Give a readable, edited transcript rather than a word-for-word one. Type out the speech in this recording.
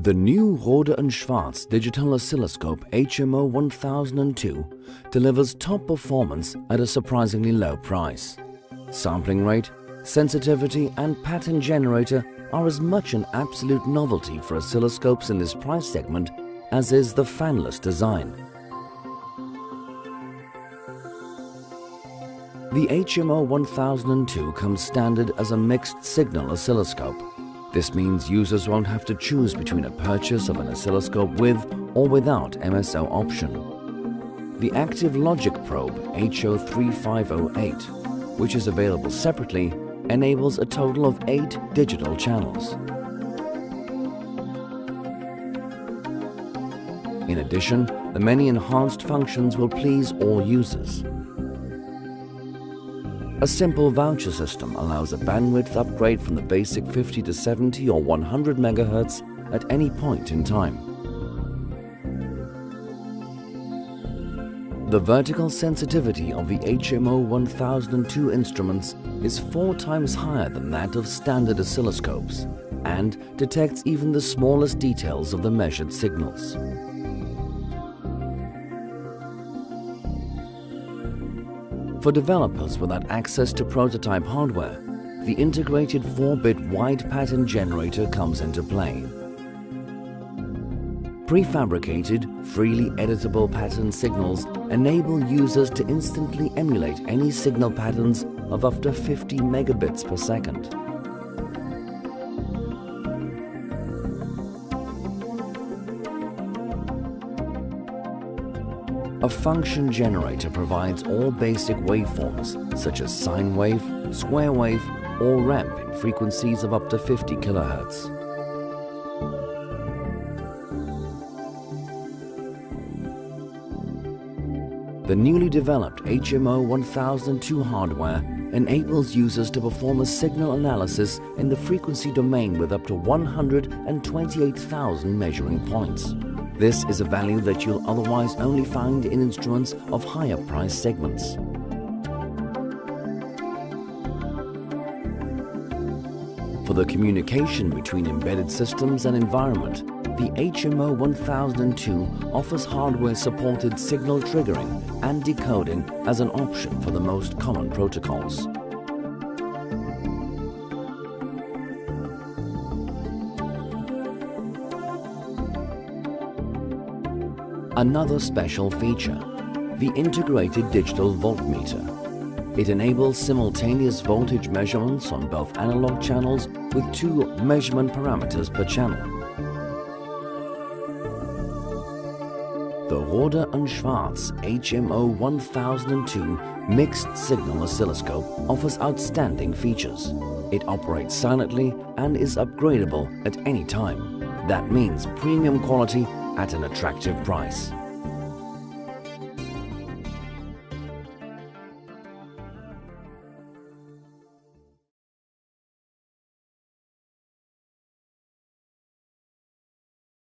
The new Rohde & Schwarz digital oscilloscope HMO1002 delivers top performance at a surprisingly low price. Sampling rate, sensitivity and pattern generator are as much an absolute novelty for oscilloscopes in this price segment as is the fanless design. The HMO1002 comes standard as a mixed signal oscilloscope. This means users won't have to choose between a purchase of an oscilloscope with or without MSO option. The active logic probe HO3508, which is available separately, enables a total of 8 digital channels. In addition, the many enhanced functions will please all users. A simple voucher system allows a bandwidth upgrade from the basic 50 to 70 or 100 MHz at any point in time. The vertical sensitivity of the HMO1002 instruments is 4 times higher than that of standard oscilloscopes and detects even the smallest details of the measured signals. For developers without access to prototype hardware, the integrated 4-bit wide pattern generator comes into play. Prefabricated, freely editable pattern signals enable users to instantly emulate any signal patterns of up to 50 megabits per second. A function generator provides all basic waveforms such as sine wave, square wave or ramp in frequencies of up to 50 kHz. The newly developed HMO1002 hardware enables users to perform a signal analysis in the frequency domain with up to 128,000 measuring points. This is a value that you'll otherwise only find in instruments of higher price segments. For the communication between embedded systems and environment, the HMO1002 offers hardware-supported signal triggering and decoding as an option for the most common protocols. Another special feature, the integrated digital voltmeter. It enables simultaneous voltage measurements on both analog channels with 2 measurement parameters per channel. The Rohde & Schwarz HMO1002 mixed signal oscilloscope offers outstanding features. It operates silently and is upgradable at any time. That means premium quality at an attractive price.